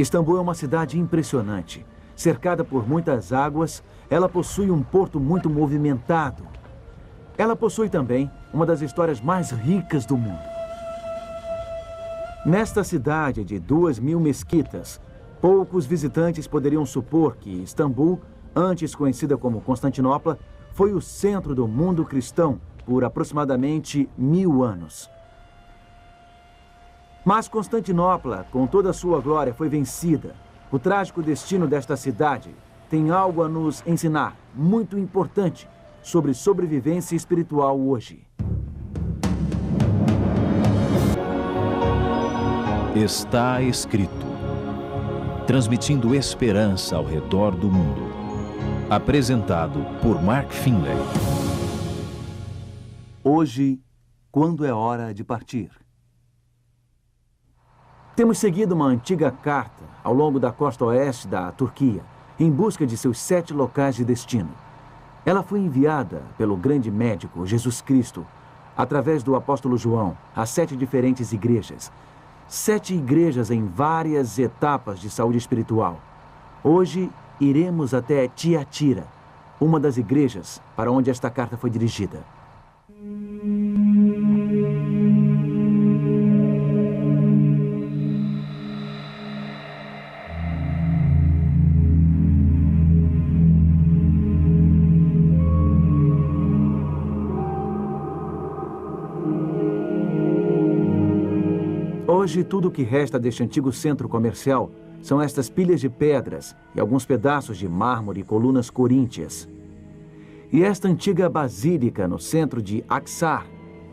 Istambul é uma cidade impressionante. Cercada por muitas águas, ela possui um porto muito movimentado. Ela possui também uma das histórias mais ricas do mundo. Nesta cidade de 2.000 mesquitas, poucos visitantes poderiam supor que Istambul, antes conhecida como Constantinopla, foi o centro do mundo cristão por aproximadamente 1000 anos. Mas Constantinopla, com toda a sua glória, foi vencida. O trágico destino desta cidade tem algo a nos ensinar, muito importante, sobre sobrevivência espiritual hoje. Está escrito. Transmitindo esperança ao redor do mundo. Apresentado por Mark Finley. Hoje, quando é hora de partir? Temos seguido uma antiga carta ao longo da costa oeste da Turquia, em busca de seus 7 locais de destino. Ela foi enviada pelo grande médico Jesus Cristo, através do apóstolo João, a 7 diferentes igrejas. 7 igrejas em várias etapas de saúde espiritual. Hoje, iremos até Tiatira, uma das igrejas para onde esta carta foi dirigida. Hoje, tudo o que resta deste antigo centro comercial são estas pilhas de pedras e alguns pedaços de mármore e colunas coríntias. E esta antiga basílica no centro de Aksar,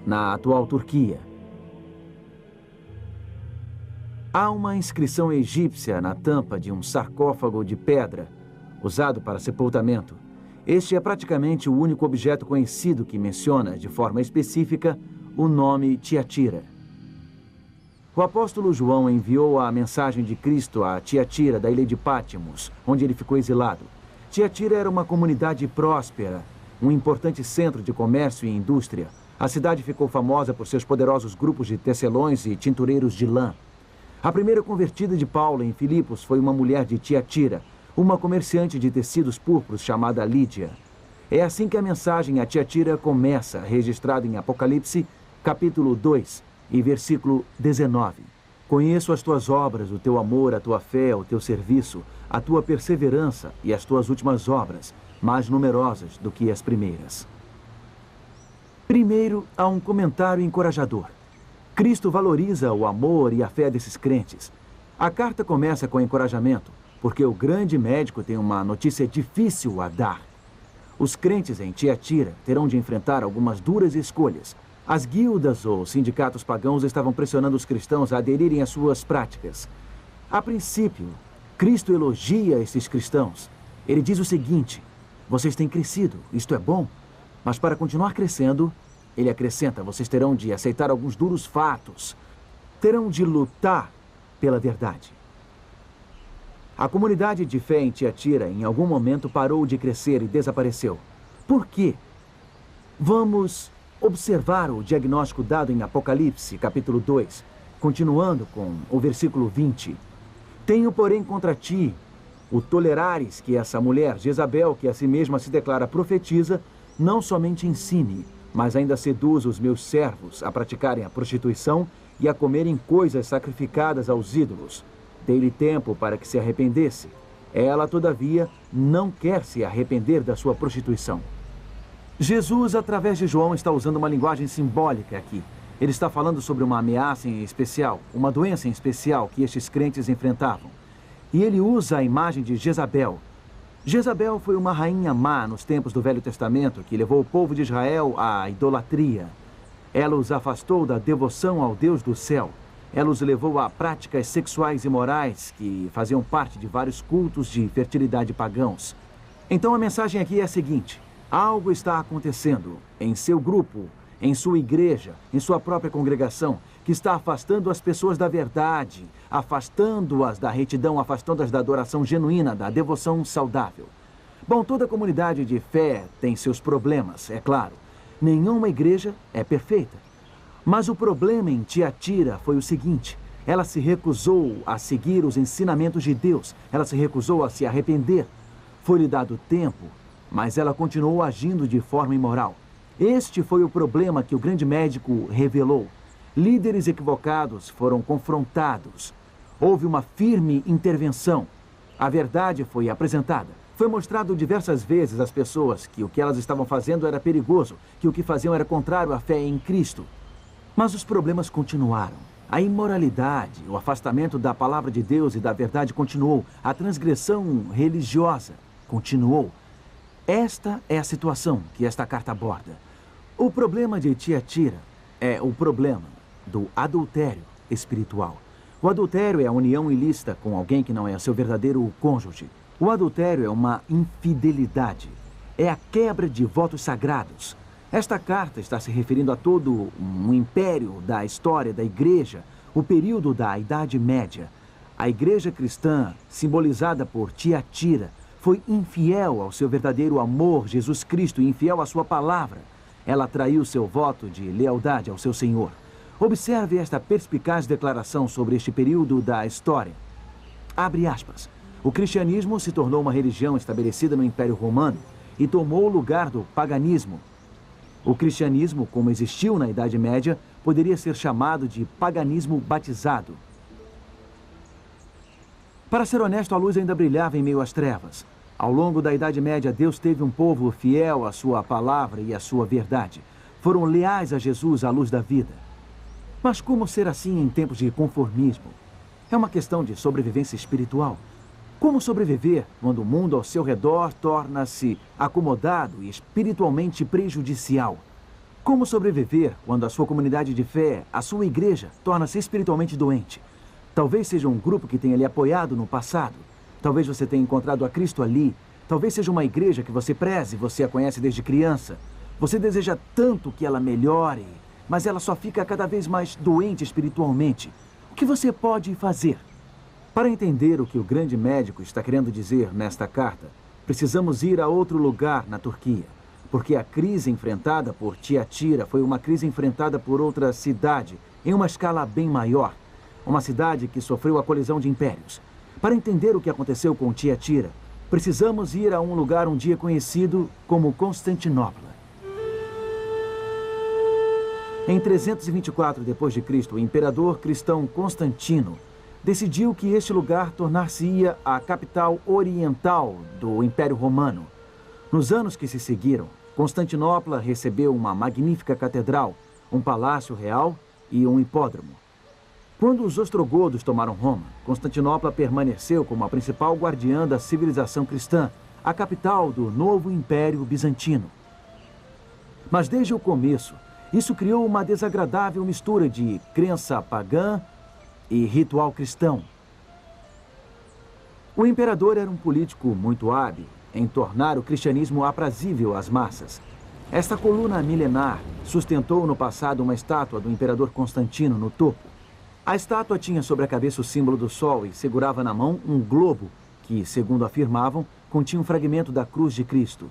na atual Turquia. Há uma inscrição egípcia na tampa de um sarcófago de pedra, usado para sepultamento. Este é praticamente o único objeto conhecido que menciona, de forma específica, o nome Tiatira. O apóstolo João enviou a mensagem de Cristo a Tiatira, da ilha de Patmos, onde ele ficou exilado. Tiatira era uma comunidade próspera, um importante centro de comércio e indústria. A cidade ficou famosa por seus poderosos grupos de tecelões e tintureiros de lã. A primeira convertida de Paulo em Filipos foi uma mulher de Tiatira, uma comerciante de tecidos púrpuros chamada Lídia. É assim que a mensagem a Tiatira começa, registrada em Apocalipse, capítulo 2, e versículo 19. Conheço as tuas obras, o teu amor, a tua fé, o teu serviço, a tua perseverança e as tuas últimas obras, mais numerosas do que as primeiras. Primeiro, há um comentário encorajador. Cristo valoriza o amor e a fé desses crentes. A carta começa com encorajamento, porque o grande médico tem uma notícia difícil a dar. Os crentes em Tiatira terão de enfrentar algumas duras escolhas. As guildas ou sindicatos pagãos estavam pressionando os cristãos a aderirem às suas práticas. A princípio, Cristo elogia esses cristãos. Ele diz o seguinte: vocês têm crescido, isto é bom, mas para continuar crescendo, ele acrescenta, vocês terão de aceitar alguns duros fatos. Terão de lutar pela verdade. A comunidade de fé em Tiatira, em algum momento, parou de crescer e desapareceu. Por quê? Vamos observar o diagnóstico dado em Apocalipse, capítulo 2, continuando com o versículo 20. Tenho, porém, contra ti o tolerares que essa mulher, Jezabel, que a si mesma se declara profetiza, não somente ensine, mas ainda seduz os meus servos a praticarem a prostituição e a comerem coisas sacrificadas aos ídolos. Dei-lhe tempo para que se arrependesse. Ela, todavia, não quer se arrepender da sua prostituição. Jesus, através de João, está usando uma linguagem simbólica aqui. Ele está falando sobre uma ameaça em especial, uma doença em especial que estes crentes enfrentavam. E ele usa a imagem de Jezabel. Jezabel foi uma rainha má nos tempos do Velho Testamento que levou o povo de Israel à idolatria. Ela os afastou da devoção ao Deus do céu. Ela os levou a práticas sexuais imorais que faziam parte de vários cultos de fertilidade pagãos. Então a mensagem aqui é a seguinte: algo está acontecendo em seu grupo, em sua igreja, em sua própria congregação, que está afastando as pessoas da verdade, afastando-as da retidão, afastando-as da adoração genuína, da devoção saudável. Bom, toda comunidade de fé tem seus problemas, é claro. Nenhuma igreja é perfeita. Mas o problema em Tiatira foi o seguinte: Ela se recusou a seguir os ensinamentos de Deus. Ela se recusou a se arrepender. Foi-lhe dado tempo, mas ela continuou agindo de forma imoral. Este foi o problema que o grande médico revelou. Líderes equivocados foram confrontados. Houve uma firme intervenção. A verdade foi apresentada. Foi mostrado diversas vezes às pessoas que o que elas estavam fazendo era perigoso, que o que faziam era contrário à fé em Cristo. Mas os problemas continuaram. A imoralidade, o afastamento da palavra de Deus e da verdade continuou. A transgressão religiosa continuou. Esta é a situação que esta carta aborda. O problema de Tiatira é o problema do adultério espiritual. O adultério é a união ilícita com alguém que não é seu verdadeiro cônjuge. O adultério é uma infidelidade. É a quebra de votos sagrados. Esta carta está se referindo a todo um império da história da igreja, o período da Idade Média. A igreja cristã, simbolizada por Tiatira, foi infiel ao seu verdadeiro amor, Jesus Cristo, e infiel à sua palavra. Ela traiu seu voto de lealdade ao seu Senhor. Observe esta perspicaz declaração sobre este período da história. Abre aspas. O cristianismo se tornou uma religião estabelecida no Império Romano e tomou o lugar do paganismo. O cristianismo, como existiu na Idade Média, poderia ser chamado de paganismo batizado. Para ser honesto, a luz ainda brilhava em meio às trevas. Ao longo da Idade Média, Deus teve um povo fiel à sua palavra e à sua verdade. Foram leais a Jesus à luz da vida. Mas como ser assim em tempos de conformismo? É uma questão de sobrevivência espiritual. Como sobreviver quando o mundo ao seu redor torna-se acomodado e espiritualmente prejudicial? Como sobreviver quando a sua comunidade de fé, a sua igreja, torna-se espiritualmente doente? Talvez seja um grupo que tenha lhe apoiado no passado. Talvez você tenha encontrado a Cristo ali. Talvez seja uma igreja que você preze, você a conhece desde criança. Você deseja tanto que ela melhore, mas ela só fica cada vez mais doente espiritualmente. O que você pode fazer? Para entender o que o grande médico está querendo dizer nesta carta, precisamos ir a outro lugar na Turquia, porque a crise enfrentada por Tiatira foi uma crise enfrentada por outra cidade, em uma escala bem maior, uma cidade que sofreu a colisão de impérios. Para entender o que aconteceu com Tiatira, precisamos ir a um lugar um dia conhecido como Constantinopla. Em 324 d.C., o imperador cristão Constantino decidiu que este lugar tornar-se-ia a capital oriental do Império Romano. Nos anos que se seguiram, Constantinopla recebeu uma magnífica catedral, um palácio real e um hipódromo. Quando os ostrogodos tomaram Roma, Constantinopla permaneceu como a principal guardiã da civilização cristã, a capital do novo Império Bizantino. Mas desde o começo, isso criou uma desagradável mistura de crença pagã e ritual cristão. O imperador era um político muito hábil em tornar o cristianismo aprazível às massas. Esta coluna milenar sustentou no passado uma estátua do imperador Constantino no topo. A estátua tinha sobre a cabeça o símbolo do sol e segurava na mão um globo que, segundo afirmavam, continha um fragmento da cruz de Cristo.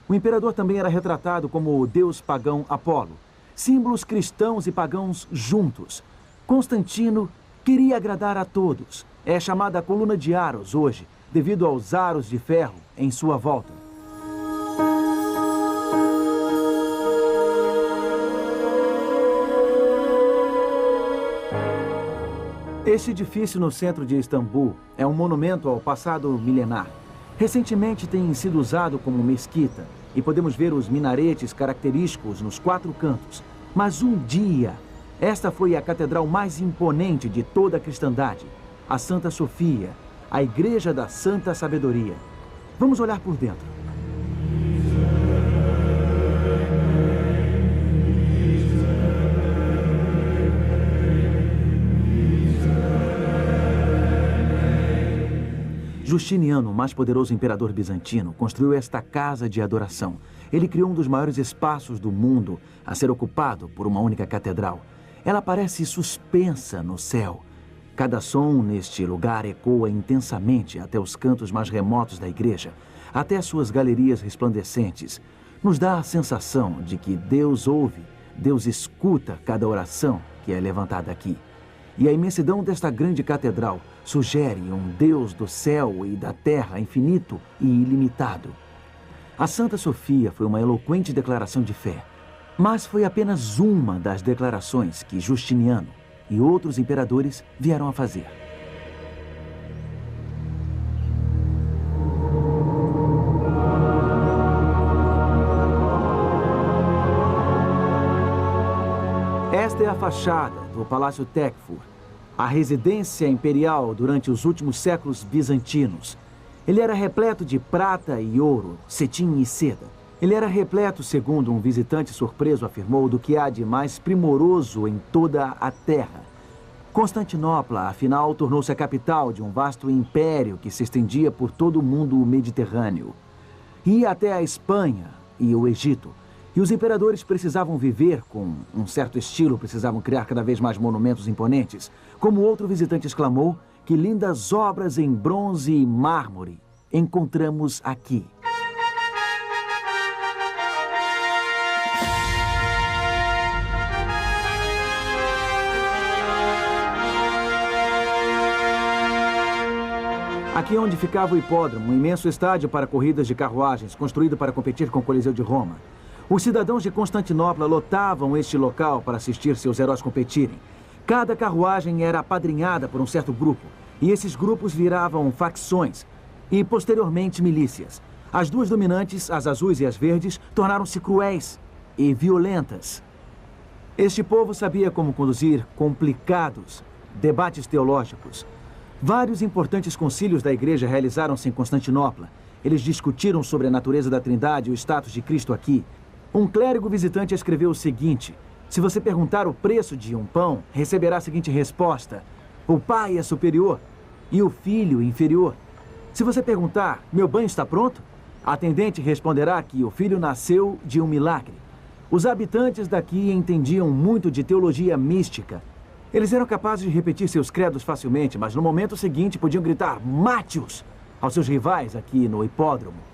O imperador também era retratado como o deus pagão Apolo, símbolos cristãos e pagãos juntos. Constantino queria agradar a todos. É chamada a coluna de Aros hoje, devido aos aros de ferro em sua volta. Este edifício no centro de Istambul é um monumento ao passado milenar. Recentemente tem sido usado como mesquita e podemos ver os minaretes característicos nos 4 cantos. Mas um dia, esta foi a catedral mais imponente de toda a cristandade, a Santa Sofia, a Igreja da Santa Sabedoria. Vamos olhar por dentro. Justiniano, o mais poderoso imperador bizantino, construiu esta casa de adoração. Ele criou um dos maiores espaços do mundo a ser ocupado por uma única catedral. Ela parece suspensa no céu. Cada som neste lugar ecoa intensamente até os cantos mais remotos da igreja, até as suas galerias resplandecentes. Nos dá a sensação de que Deus ouve, Deus escuta cada oração que é levantada aqui. E a imensidão desta grande catedral sugere um Deus do céu e da terra infinito e ilimitado. A Santa Sofia foi uma eloquente declaração de fé, mas foi apenas uma das declarações que Justiniano e outros imperadores vieram a fazer. Esta é a fachada do Palácio Tekfur, a residência imperial durante os últimos séculos bizantinos. Ele era repleto de prata e ouro, cetim e seda. Ele era repleto, segundo um visitante surpreso afirmou, do que há de mais primoroso em toda a terra. Constantinopla, afinal, tornou-se a capital de um vasto império que se estendia por todo o mundo mediterrâneo. Ia até a Espanha e o Egito. E os imperadores precisavam viver com um certo estilo, precisavam criar cada vez mais monumentos imponentes. Como outro visitante exclamou, que lindas obras em bronze e mármore encontramos aqui. Aqui onde ficava o hipódromo, um imenso estádio para corridas de carruagens, construído para competir com o Coliseu de Roma. Os cidadãos de Constantinopla lotavam este local para assistir seus heróis competirem. Cada carruagem era apadrinhada por um certo grupo, e esses grupos viravam facções e, posteriormente, milícias. As duas dominantes, as azuis e as verdes, tornaram-se cruéis e violentas. Este povo sabia como conduzir complicados debates teológicos. Vários importantes concílios da igreja realizaram-se em Constantinopla. Eles discutiram sobre a natureza da Trindade e o status de Cristo aqui. Um clérigo visitante escreveu o seguinte: se você perguntar o preço de um pão, receberá a seguinte resposta: o pai é superior e o filho inferior. Se você perguntar, meu banho está pronto? A atendente responderá que o filho nasceu de um milagre. Os habitantes daqui entendiam muito de teologia mística. Eles eram capazes de repetir seus credos facilmente, mas no momento seguinte podiam gritar "Mate-os!" aos seus rivais aqui no hipódromo.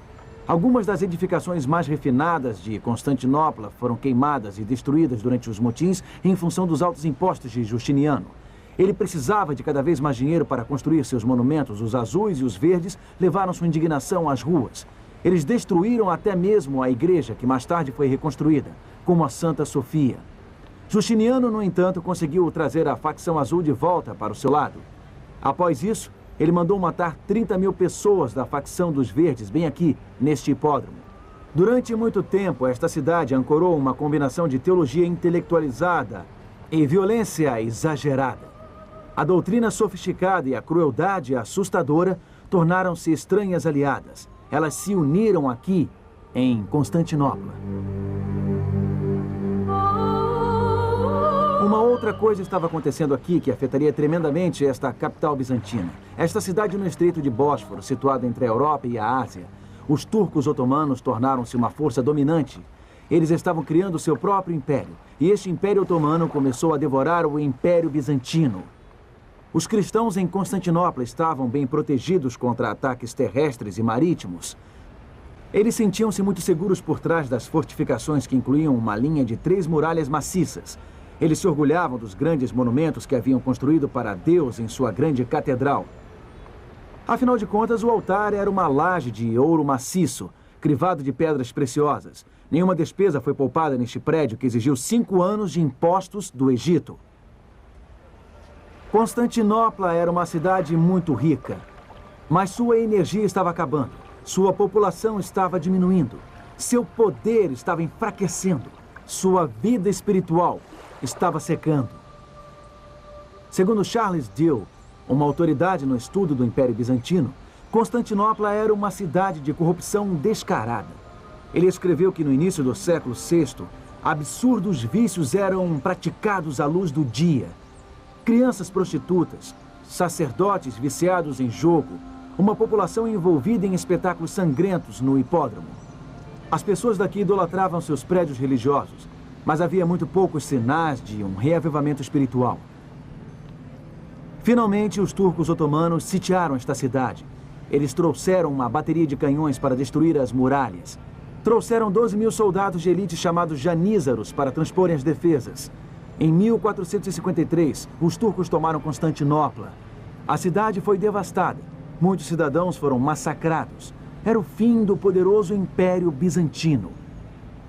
Algumas das edificações mais refinadas de Constantinopla foram queimadas e destruídas durante os motins em função dos altos impostos de Justiniano. Ele precisava de cada vez mais dinheiro para construir seus monumentos. Os azuis e os verdes levaram sua indignação às ruas. Eles destruíram até mesmo a igreja, que mais tarde foi reconstruída, como a Santa Sofia. Justiniano, no entanto, conseguiu trazer a facção azul de volta para o seu lado. Após isso, ele mandou matar 30.000 pessoas da facção dos verdes, bem aqui, neste hipódromo. Durante muito tempo, esta cidade ancorou uma combinação de teologia intelectualizada e violência exagerada. A doutrina sofisticada e a crueldade assustadora tornaram-se estranhas aliadas. Elas se uniram aqui, em Constantinopla. Uma outra coisa estava acontecendo aqui que afetaria tremendamente esta capital bizantina. Esta cidade no estreito de Bósforo, situada entre a Europa e a Ásia. Os turcos otomanos tornaram-se uma força dominante. Eles estavam criando seu próprio império. E este império otomano começou a devorar o império bizantino. Os cristãos em Constantinopla estavam bem protegidos contra ataques terrestres e marítimos. Eles sentiam-se muito seguros por trás das fortificações que incluíam uma linha de 3 muralhas maciças. Eles se orgulhavam dos grandes monumentos que haviam construído para Deus em sua grande catedral. Afinal de contas, o altar era uma laje de ouro maciço, crivado de pedras preciosas. Nenhuma despesa foi poupada neste prédio que exigiu 5 anos de impostos do Egito. Constantinopla era uma cidade muito rica, mas sua energia estava acabando. Sua população estava diminuindo. Seu poder estava enfraquecendo. Sua vida espiritual estava secando. Segundo Charles Dill, uma autoridade no estudo do Império Bizantino, Constantinopla era uma cidade de corrupção descarada. Ele escreveu que no início do século VI, absurdos vícios eram praticados à luz do dia. Crianças prostitutas, sacerdotes viciados em jogo, uma população envolvida em espetáculos sangrentos no hipódromo. As pessoas daqui idolatravam seus prédios religiosos, mas havia muito poucos sinais de um reavivamento espiritual. Finalmente, os turcos otomanos sitiaram esta cidade. Eles trouxeram uma bateria de canhões para destruir as muralhas. Trouxeram 12.000 soldados de elite chamados janízaros para transporem as defesas. Em 1453, os turcos tomaram Constantinopla. A cidade foi devastada. Muitos cidadãos foram massacrados. Era o fim do poderoso Império Bizantino.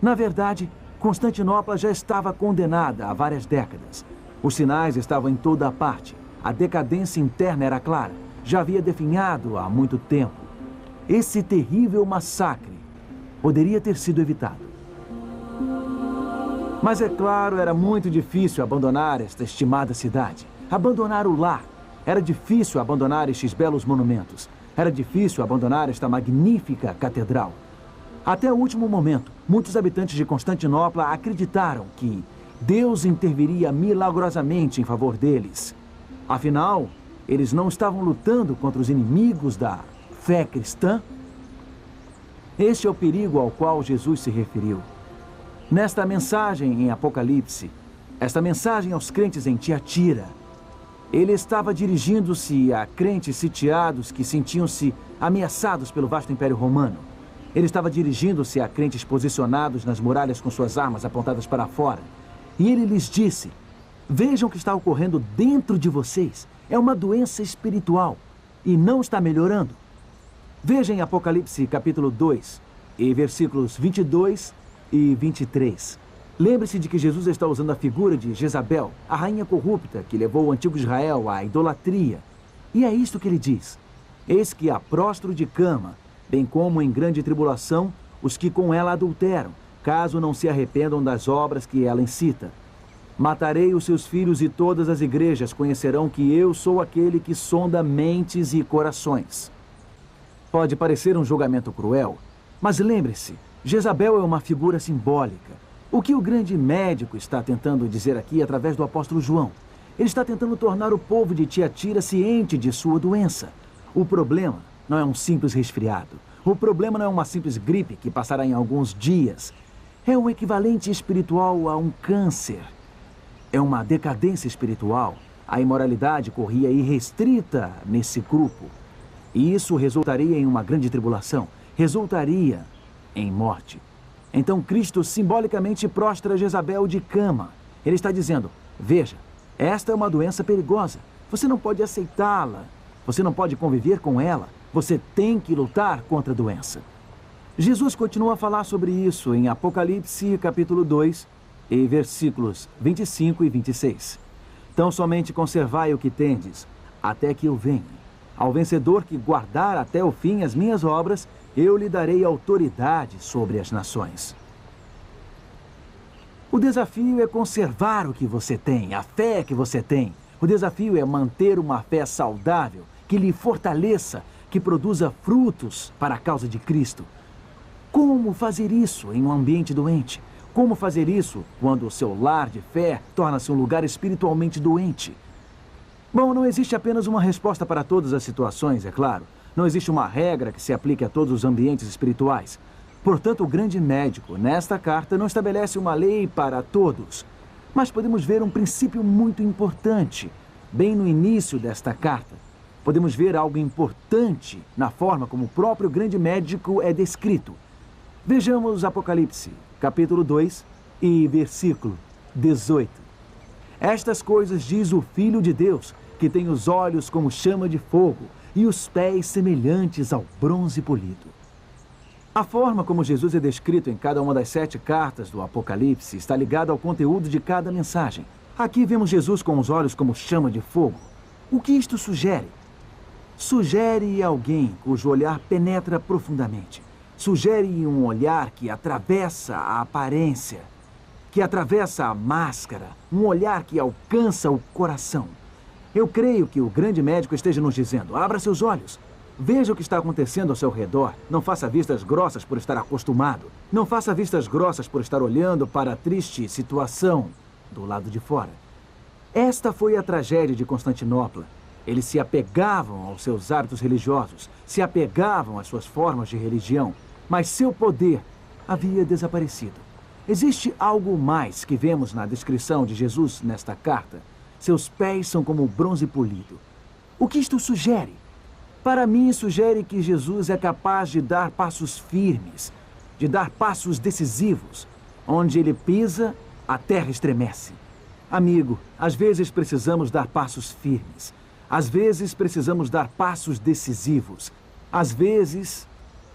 Na verdade, Constantinopla já estava condenada há várias décadas. Os sinais estavam em toda a parte. A decadência interna era clara. Já havia definhado há muito tempo. Esse terrível massacre poderia ter sido evitado. Mas, é claro, era muito difícil abandonar esta estimada cidade. Abandonar o lar. Era difícil abandonar estes belos monumentos. Era difícil abandonar esta magnífica catedral. Até o último momento, muitos habitantes de Constantinopla acreditaram que Deus interviria milagrosamente em favor deles. Afinal, eles não estavam lutando contra os inimigos da fé cristã? Este é o perigo ao qual Jesus se referiu. Nesta mensagem em Apocalipse, esta mensagem aos crentes em Tiatira, ele estava dirigindo-se a crentes sitiados que sentiam-se ameaçados pelo vasto Império Romano. Ele estava dirigindo-se a crentes posicionados nas muralhas com suas armas apontadas para fora. E ele lhes disse: vejam o que está ocorrendo dentro de vocês. É uma doença espiritual e não está melhorando. Veja em Apocalipse capítulo 2, e versículos 22 e 23. Lembre-se de que Jesus está usando a figura de Jezabel, a rainha corrupta que levou o antigo Israel à idolatria. E é isto que ele diz: eis que há prostro de cama, bem como em grande tribulação os que com ela adulteram, caso não se arrependam das obras que ela incita. Matarei os seus filhos e todas as igrejas conhecerão que eu sou aquele que sonda mentes e corações. Pode parecer um julgamento cruel, mas lembre-se, Jezabel é uma figura simbólica. O que o grande médico está tentando dizer aqui através do apóstolo João? Ele está tentando tornar o povo de Tiatira ciente de sua doença. O problema não é um simples resfriado. O problema não é uma simples gripe que passará em alguns dias. É um equivalente espiritual a um câncer. É uma decadência espiritual. A imoralidade corria irrestrita nesse grupo. E isso resultaria em uma grande tribulação. Resultaria em morte. Então Cristo simbolicamente prostra Jezabel de cama. Ele está dizendo: veja, esta é uma doença perigosa. Você não pode aceitá-la. Você não pode conviver com ela. Você tem que lutar contra a doença. Jesus continua a falar sobre isso em Apocalipse capítulo 2 e versículos 25 e 26. Então somente conservai o que tendes, até que eu venha. Ao vencedor que guardar até o fim as minhas obras, eu lhe darei autoridade sobre as nações. O desafio é conservar o que você tem, a fé que você tem. O desafio é manter uma fé saudável, que lhe fortaleça, que produza frutos para a causa de Cristo. Como fazer isso em um ambiente doente? Como fazer isso quando o seu lar de fé torna-se um lugar espiritualmente doente? Bom, não existe apenas uma resposta para todas as situações, é claro. Não existe uma regra que se aplique a todos os ambientes espirituais. Portanto, o grande médico, nesta carta, não estabelece uma lei para todos. Mas podemos ver um princípio muito importante, bem no início desta carta. Podemos ver algo importante na forma como o próprio grande médico é descrito. Vejamos Apocalipse, capítulo 2 e versículo 18. Estas coisas diz o Filho de Deus, que tem os olhos como chama de fogo e os pés semelhantes ao bronze polido. A forma como Jesus é descrito em cada uma das 7 cartas do Apocalipse está ligada ao conteúdo de cada mensagem. Aqui vemos Jesus com os olhos como chama de fogo. O que isto sugere? Sugere alguém cujo olhar penetra profundamente. Sugere um olhar que atravessa a aparência, que atravessa a máscara, um olhar que alcança o coração. Eu creio que o grande médico esteja nos dizendo: abra seus olhos. Veja o que está acontecendo ao seu redor. Não faça vistas grossas por estar acostumado. Não faça vistas grossas por estar olhando para a triste situação do lado de fora. Esta foi a tragédia de Constantinopla. Eles se apegavam aos seus hábitos religiosos, se apegavam às suas formas de religião, mas seu poder havia desaparecido. Existe algo mais que vemos na descrição de Jesus nesta carta. Seus pés são como bronze polido. O que isto sugere? Para mim, sugere que Jesus é capaz de dar passos firmes, de dar passos decisivos. Onde ele pisa, a terra estremece. Amigo, às vezes precisamos dar passos firmes. Às vezes precisamos dar passos decisivos. Às vezes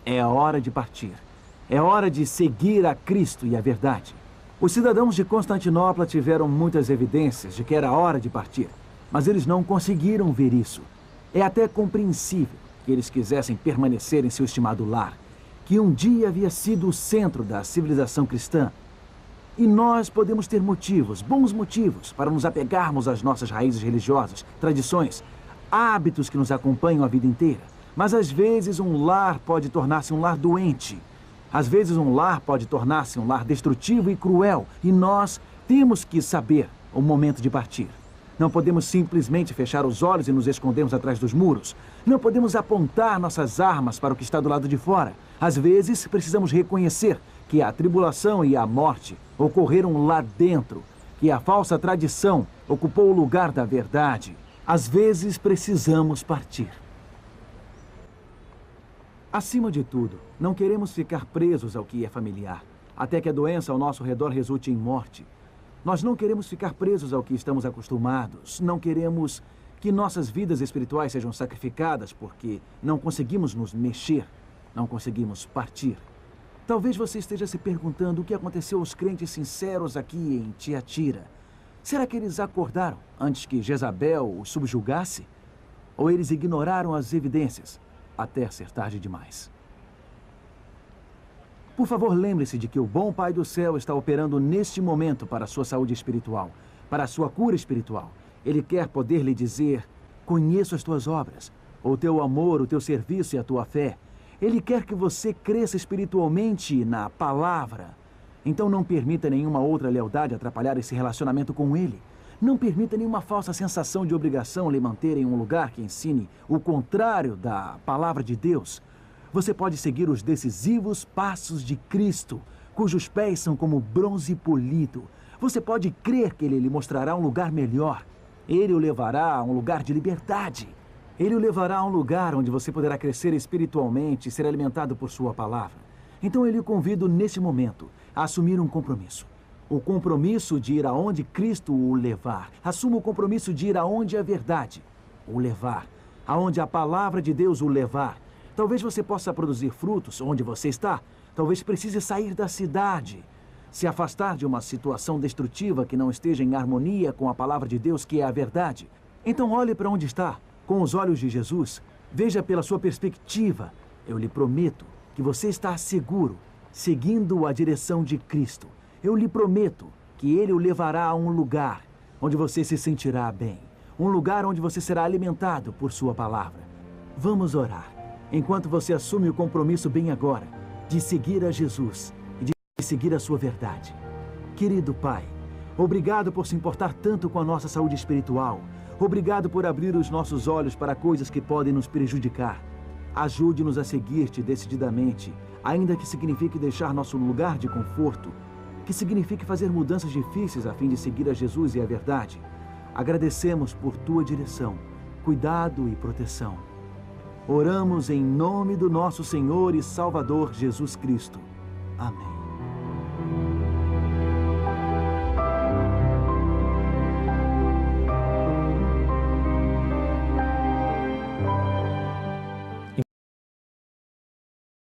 é a hora de partir. É hora de seguir a Cristo e a verdade. Os cidadãos de Constantinopla tiveram muitas evidências de que era hora de partir, mas eles não conseguiram ver isso. É até compreensível que eles quisessem permanecer em seu estimado lar, que um dia havia sido o centro da civilização cristã. E nós podemos ter motivos, bons motivos, para nos apegarmos às nossas raízes religiosas, tradições, hábitos que nos acompanham a vida inteira. Mas às vezes um lar pode tornar-se um lar doente. Às vezes um lar pode tornar-se um lar destrutivo e cruel. E nós temos que saber o momento de partir. Não podemos simplesmente fechar os olhos e nos escondermos atrás dos muros. Não podemos apontar nossas armas para o que está do lado de fora. Às vezes precisamos reconhecer que a tribulação e a morte ocorreram lá dentro, que a falsa tradição ocupou o lugar da verdade. Às vezes precisamos partir. Acima de tudo, não queremos ficar presos ao que é familiar, até que a doença ao nosso redor resulte em morte. Nós não queremos ficar presos ao que estamos acostumados. Não queremos que nossas vidas espirituais sejam sacrificadas porque não conseguimos nos mexer, não conseguimos partir. Talvez você esteja se perguntando o que aconteceu aos crentes sinceros aqui em Tiatira. Será que eles acordaram antes que Jezabel os subjugasse? Ou eles ignoraram as evidências até ser tarde demais? Por favor, lembre-se de que o bom Pai do céu está operando neste momento para a sua saúde espiritual, para a sua cura espiritual. Ele quer poder lhe dizer: conheço as tuas obras, o teu amor, o teu serviço e a tua fé. Ele quer que você cresça espiritualmente na palavra. Então não permita nenhuma outra lealdade atrapalhar esse relacionamento com Ele. Não permita nenhuma falsa sensação de obrigação lhe manter em um lugar que ensine o contrário da palavra de Deus. Você pode seguir os decisivos passos de Cristo, cujos pés são como bronze polido. Você pode crer que Ele lhe mostrará um lugar melhor. Ele o levará a um lugar de liberdade. Ele o levará a um lugar onde você poderá crescer espiritualmente e ser alimentado por sua palavra. Então eu lhe convido neste momento a assumir um compromisso. O compromisso de ir aonde Cristo o levar. Assuma o compromisso de ir aonde a verdade o levar. Aonde a palavra de Deus o levar. Talvez você possa produzir frutos onde você está. Talvez precise sair da cidade. Se afastar de uma situação destrutiva que não esteja em harmonia com a palavra de Deus, que é a verdade. Então olhe para onde está, com os olhos de Jesus. Veja pela sua perspectiva. Eu lhe prometo que você está seguro, seguindo a direção de Cristo. Eu lhe prometo que Ele o levará a um lugar onde você se sentirá bem. Um lugar onde você será alimentado por sua palavra. Vamos orar, enquanto você assume o compromisso bem agora de seguir a Jesus e de seguir a sua verdade. Querido Pai, obrigado por se importar tanto com a nossa saúde espiritual. Obrigado por abrir os nossos olhos para coisas que podem nos prejudicar. Ajude-nos a seguir-te decididamente, ainda que signifique deixar nosso lugar de conforto, que signifique fazer mudanças difíceis a fim de seguir a Jesus e a verdade. Agradecemos por tua direção, cuidado e proteção. Oramos em nome do nosso Senhor e Salvador Jesus Cristo. Amém.